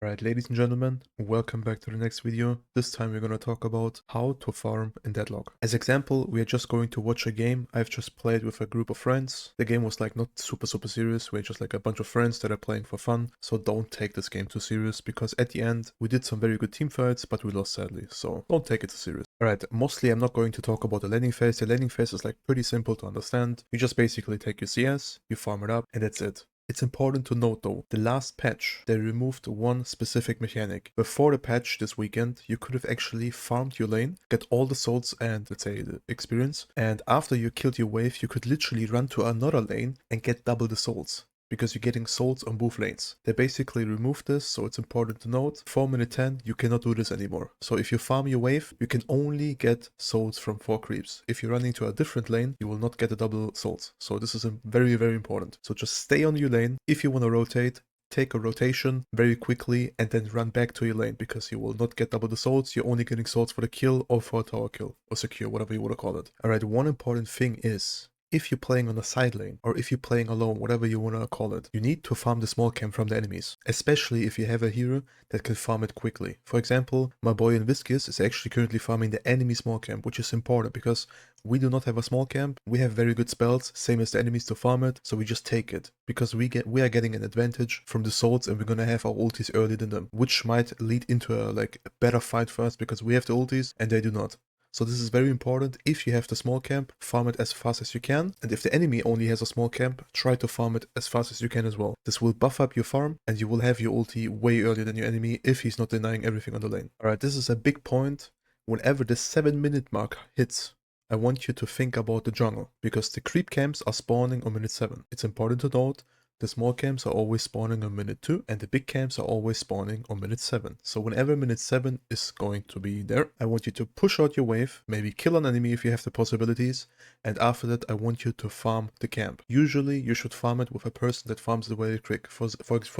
Alright, ladies and gentlemen, welcome back to the next video. This time we're going to talk about how to farm in Deadlock. As example, we are just going to watch a game I've just played with a group of friends. The game was like not super serious, we're just like a bunch of friends that are playing for fun, so don't take this game too serious because at the end we did some very good team fights, but we lost sadly, so don't take it too serious. Alright, mostly I'm not going to talk about the laning phase. The laning phase is like pretty simple to understand. You just basically take your CS, you farm it up, and that's it. It's important to note though, the last patch, they removed one specific mechanic. Before the patch this weekend, you could have actually farmed your lane, get all the souls and let's say the experience, and after you killed your wave, you could literally run to another lane and get double the souls, because you're getting souls on both lanes. They basically removed this, so it's important to note. 4 minute 10, you cannot do this anymore. So if you farm your wave, you can only get souls from 4 creeps. If you're running to a different lane, you will not get the double souls. So this is very important. So just stay on your lane. If you want to rotate, take a rotation very quickly and then run back to your lane, because you will not get double the souls. You're only getting souls for the kill or for a tower kill or secure, whatever you want to call it. Alright, one important thing is, if you're playing on a side lane, or if you're playing alone, whatever you want to call it, you need to farm the small camp from the enemies, especially if you have a hero that can farm it quickly. For example, my boy in Viscus is actually currently farming the enemy small camp, which is important because we do not have a small camp. We have very good spells, same as the enemies, to farm it, so we just take it because we are getting an advantage from the souls, and we're gonna have our ultis earlier than them, which might lead into a better fight for us because we have the ultis and they do not. So this is very important. If you have the small camp, farm it as fast as you can. And if the enemy only has a small camp, try to farm it as fast as you can as well. This will buff up your farm and you will have your ulti way earlier than your enemy if he's not denying everything on the lane. Alright, this is a big point. Whenever the 7-minute mark hits, I want you to think about the jungle, because the creep camps are spawning on minute 7. It's important to note, the small camps are always spawning on minute 2, and the big camps are always spawning on minute 7. So whenever minute 7 is going to be there, I want you to push out your wave, maybe kill an enemy if you have the possibilities, and after that I want you to farm the camp. Usually you should farm it with a person that farms the very quick. For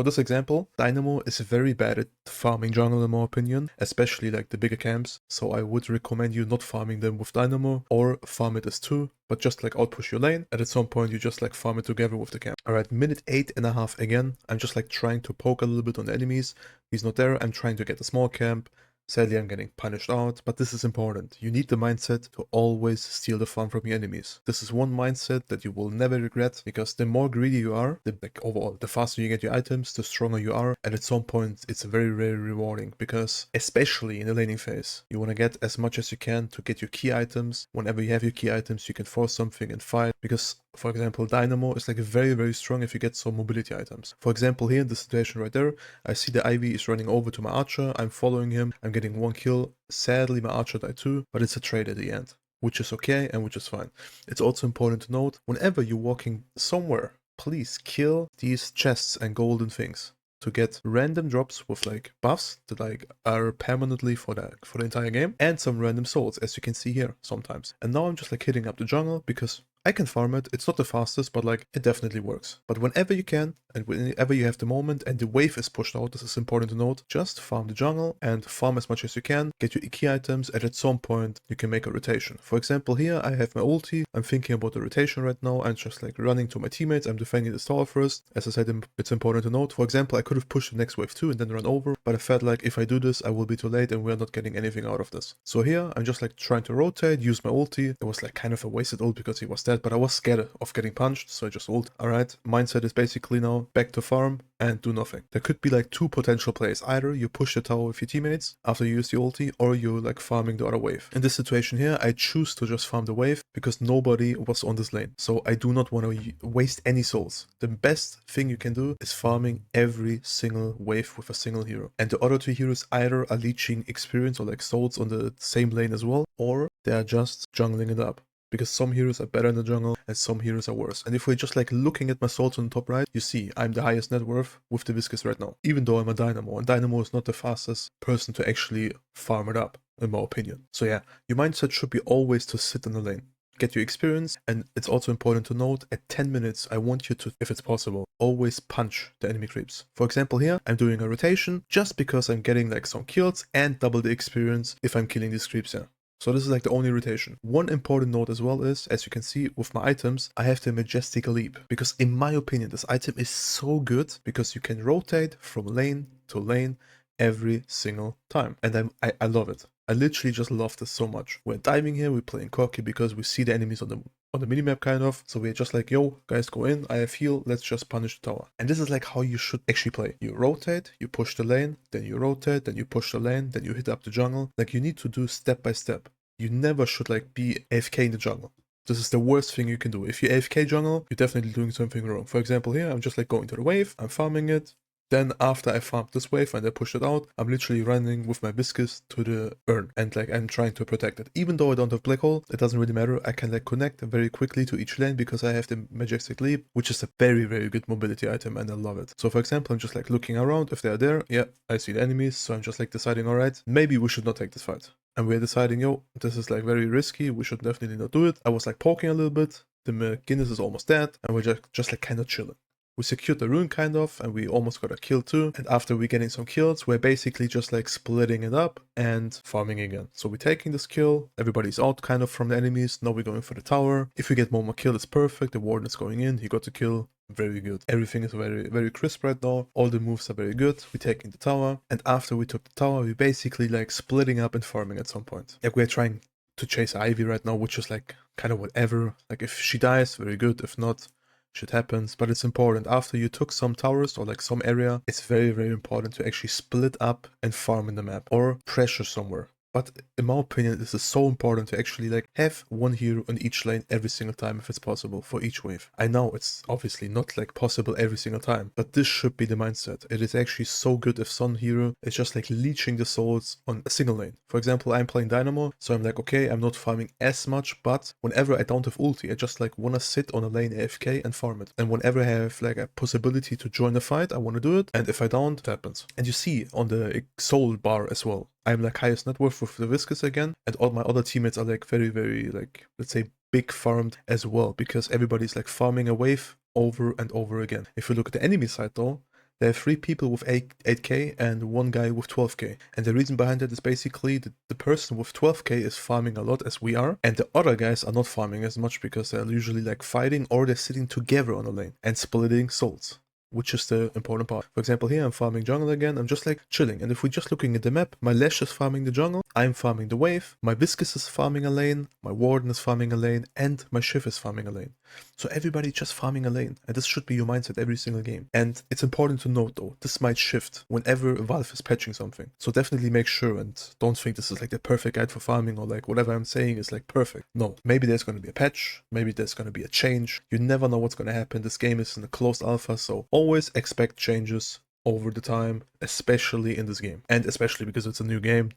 this example, Dynamo is very bad at farming jungle in my opinion, especially like the bigger camps, so I would recommend you not farming them with Dynamo, or farm it as 2, but just like outpush your lane, and at some point you just like farm it together with the camp. Alright, minute 8.5 again. I'm just like trying to poke a little bit on the enemies. He's not there. I'm trying to get a small camp. Sadly, I'm getting punished out, but this is important. You need the mindset to always steal the farm from your enemies. This is one mindset that you will never regret, because the more greedy you are, overall, the faster you get your items, the stronger you are, and at some point it's very rewarding, because especially in the laning phase, you want to get as much as you can to get your key items. Whenever you have your key items, you can force something and fight, because for example, Dynamo is like very strong if you get some mobility items. For example, here in this situation right there, I see the Ivy is running over to my archer, I'm following him, I'm getting 1 kill. Sadly, my archer died too, but it's a trade at the end, which is okay and which is fine. It's also important to note, whenever you're walking somewhere, please kill these chests and golden things to get random drops with like buffs that like are permanently for the entire game, and some random souls, as you can see here sometimes. And now I'm just like hitting up the jungle because I can farm it. It's not the fastest, but like it definitely works. But whenever you can and whenever you have the moment and the wave is pushed out, this is important to note, just farm the jungle and farm as much as you can, get your key items, and at some point you can make a rotation. For example, here I have my ulti. I'm thinking about the rotation right now and just like running to my teammates. I'm defending this tower first. As I said, it's important to note, for example, I could have pushed the next wave too and then run over, but I felt like if I do this, I will be too late and we're not getting anything out of this. So here I'm just like trying to rotate, use my ulti. It was like kind of a wasted ult because he was dead, but I was scared of getting punched, so I just ult. Alright, mindset is basically now back to farm and do nothing. There could be like 2 potential plays. Either you push the tower with your teammates after you use the ulti, or you're like farming the other wave. In this situation here, I choose to just farm the wave because nobody was on this lane. So I do not want to waste any souls. The best thing you can do is farming every single wave with a single hero. And the other 2 heroes either are leeching experience or like souls on the same lane as well, or they are just jungling it up, because some heroes are better in the jungle and some heroes are worse. And if we're just like looking at my souls on the top right, you see I'm the highest net worth with the Viscus right now, even though I'm a Dynamo, and Dynamo is not the fastest person to actually farm it up, in my opinion. So yeah, your mindset should be always to sit in the lane, get your experience, and it's also important to note, at 10 minutes I want you to, if it's possible, always punch the enemy creeps. For example, here I'm doing a rotation just because I'm getting like some kills and double the experience if I'm killing these creeps here. So this is like the only rotation. One important note as well is, as you can see with my items, I have the Majestic Leap, because in my opinion this item is so good because you can rotate from lane to lane every single time. And I love it. I literally just love this so much. We're diving here, we're playing cocky because we see the enemies on the minimap kind of. So we're just like, yo, guys, go in, I have heal, let's just punish the tower. And this is like how you should actually play. You rotate, you push the lane, then you rotate, then you push the lane, then you hit up the jungle. Like you need to do step by step. You never should like be AFK in the jungle. This is the worst thing you can do. If you AFK jungle, you're definitely doing something wrong. For example, here, I'm just like going to the wave, I'm farming it. Then after I farmed this wave and I push it out, I'm literally running with my biscuits to the urn and like I'm trying to protect it. Even though I don't have black hole, it doesn't really matter. I can like connect very quickly to each lane because I have the majestic leap, which is a very, very good mobility item and I love it. So for example, I'm just like looking around. If they're there, yeah, I see the enemies. So I'm just like deciding, all right, maybe we should not take this fight. And we're deciding, yo, this is like very risky. We should definitely not do it. I was like poking a little bit. The Guinness is almost dead and we're just like kind of chilling. We secured the rune kind of, and we almost got a kill too. And after we're getting some kills, we're basically just like splitting it up and farming again. So we're taking this kill, everybody's out kind of from the enemies, now we're going for the tower. If we get one more kill, it's perfect, the warden is going in, he got the kill, very good. Everything is very, very crisp right now, all the moves are very good, we're taking the tower. And after we took the tower, we're basically like splitting up and farming at some point. Like we're trying to chase Ivy right now, which is like kind of whatever. Like if she dies, very good, if not, shit happens, but it's important. After you took some towers or like some area, it's very, very important to actually split up and farm in the map or pressure somewhere. But in my opinion, this is so important to actually like have one hero on each lane every single time if it's possible for each wave. I know it's obviously not like possible every single time, but this should be the mindset. It is actually so good if some hero is just like leeching the souls on a single lane. For example, I'm playing Dynamo, so I'm like, okay, I'm not farming as much, but whenever I don't have ulti, I just like want to sit on a lane AFK and farm it. And whenever I have like a possibility to join the fight, I want to do it. And if I don't, it happens. And you see on the soul bar as well, I'm like highest net worth with the Viscous again, and all my other teammates are like very, very like, let's say, big farmed as well, because everybody's like farming a wave over and over again. If you look at the enemy side though, there are 3 people with 8k and 1 guy with 12k. And the reason behind that is basically the person with 12k is farming a lot as we are, and the other guys are not farming as much because they're usually like fighting or they're sitting together on a lane and splitting souls, which is the important part. For example, here I'm farming jungle again, I'm just like chilling. And if we're just looking at the map, my Lash is farming the jungle, I'm farming the wave, my Viscous is farming a lane, my Warden is farming a lane, and my Shiv is farming a lane. So everybody just farming a lane, and this should be your mindset every single game. And it's important to note though, this might shift whenever Valve is patching something. So definitely make sure and don't think this is like the perfect guide for farming or like whatever I'm saying is like perfect. No, maybe there's going to be a patch, maybe there's going to be a change. You never know what's going to happen. This game is in a closed alpha, so always expect changes over the time, especially in this game. And especially because it's a new game,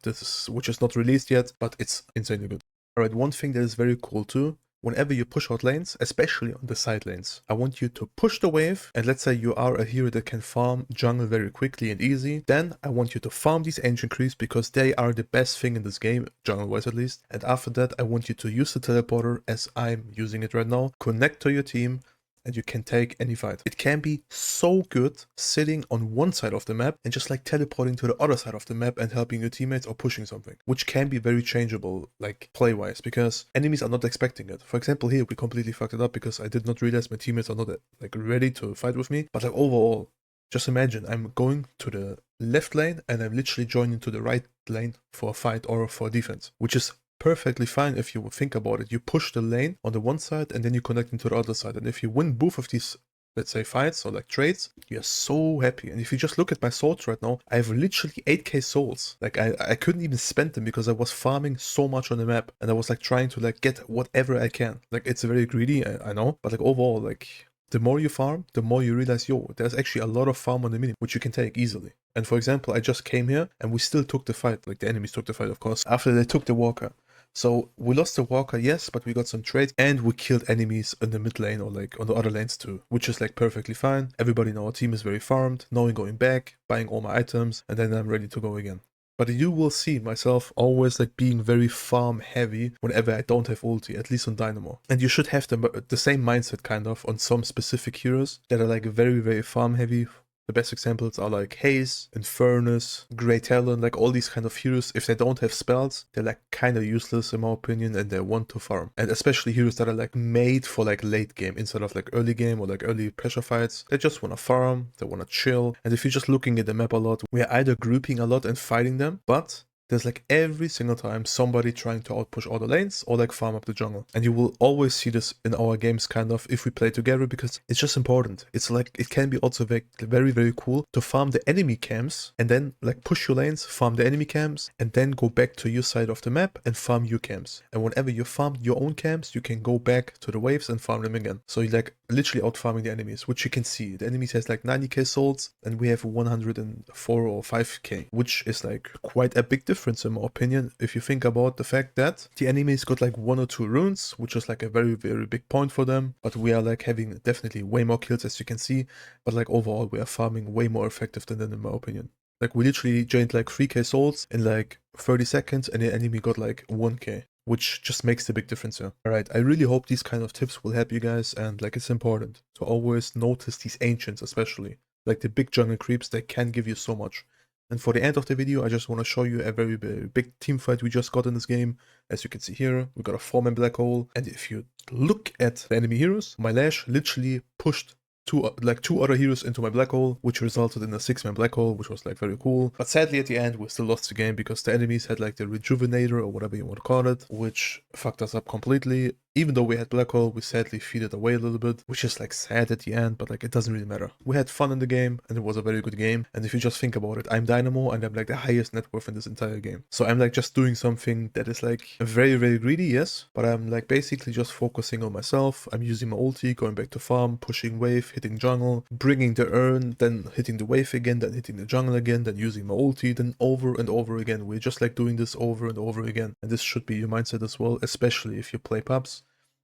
which is not released yet, but it's insanely good. Alright, one thing that is very cool too, whenever you push out lanes, especially on the side lanes, I want you to push the wave, and let's say you are a hero that can farm jungle very quickly and easy, then I want you to farm these ancient creeps because they are the best thing in this game, jungle-wise at least. And after that, I want you to use the teleporter as I'm using it right now, connect to your team, and you can take any fight. It can be so good sitting on one side of the map and just like teleporting to the other side of the map and helping your teammates or pushing something, which can be very changeable, like play-wise, because enemies are not expecting it. For example, here we completely fucked it up because I did not realize my teammates are not like ready to fight with me. But like overall, just imagine I'm going to the left lane and I'm literally joining to the right lane for a fight or for defense, which is perfectly fine if you think about it. You push the lane on the one side and then you connect into the other side. And if you win both of these, let's say, fights or like trades, you're so happy. And if you just look at my souls right now, I have literally 8k souls. Like I couldn't even spend them because I was farming so much on the map and I was like trying to like get whatever I can. Like it's very greedy, I know, but like overall, like the more you farm, the more you realize, yo, there's actually a lot of farm on the mini, which you can take easily. And for example, I just came here and we still took the fight. Like the enemies took the fight, of course, after they took the walker. So we lost the walker, yes, but we got some trades and we killed enemies in the mid lane or like on the other lanes too, which is like perfectly fine. Everybody in our team is very farmed, knowing going back, buying all my items, and then I'm ready to go again. But you will see myself always like being very farm heavy whenever I don't have ulti, at least on Dynamo. And you should have the same mindset kind of on some specific heroes that are like very, very farm heavy The best examples are like Haze, Infernus, Grey Talon, like all these kind of heroes. If they don't have spells, they're like kind of useless in my opinion, and they want to farm. And especially heroes that are like made for like late game instead of like early game or like early pressure fights. They just want to farm, they want to chill. And if you're just looking at the map a lot, we're either grouping a lot and fighting them, but there's like every single time somebody trying to outpush all the lanes or like farm up the jungle. And you will always see this in our games kind of if we play together, because it's just important. It's like, it can be also very, very cool to farm the enemy camps and then like push your lanes, farm the enemy camps, and then go back to your side of the map and farm your camps. And whenever you farmed your own camps, you can go back to the waves and farm them again. So you're like literally out farming the enemies, which you can see. The enemies has like 90k souls and we have 104 or 5k, which is like quite a big difference in my opinion, if you think about the fact that the enemies got like 1 or 2 runes, which is like a very, very big point for them, but we are like having definitely way more kills, as you can see, but like overall we are farming way more effective than them in my opinion. Like we literally gained like 3k souls in like 30 seconds and the enemy got like 1k, which just makes the big difference here. Alright, I really hope these kind of tips will help you guys, and like it's important to always notice these ancients, especially like the big jungle creeps. They can give you so much. And for the end of the video, I just want to show you a very big team fight we just got in this game. As you can see here, we got a 4-man black hole. And if you look at the enemy heroes, my Lash literally pushed two other heroes into my black hole, which resulted in a 6-man black hole, which was like very cool. But sadly at the end, we still lost the game because the enemies had like the rejuvenator or whatever you want to call it, which fucked us up completely. Even though we had black hole, we sadly faded away a little bit, which is like sad at the end, but like it doesn't really matter. We had fun in the game and it was a very good game. And if you just think about it, I'm Dynamo and I'm like the highest net worth in this entire game. So I'm like just doing something that is like very, very greedy, yes, but I'm like basically just focusing on myself. I'm using my ulti, going back to farm, pushing wave, hitting jungle, bringing the urn, then hitting the wave again, then hitting the jungle again, then using my ulti, then over and over again. We're just like doing this over and over again. And this should be your mindset as well, especially if you play pubs.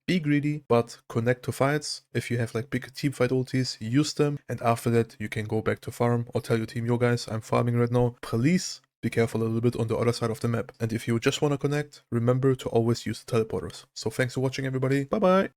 Be greedy, but connect to fights. If you have like big team fight ultis, use them. And after that, you can go back to farm or tell your team, yo guys, I'm farming right now. Please be careful a little bit on the other side of the map. And if you just want to connect, remember to always use the teleporters. So thanks for watching everybody. Bye bye.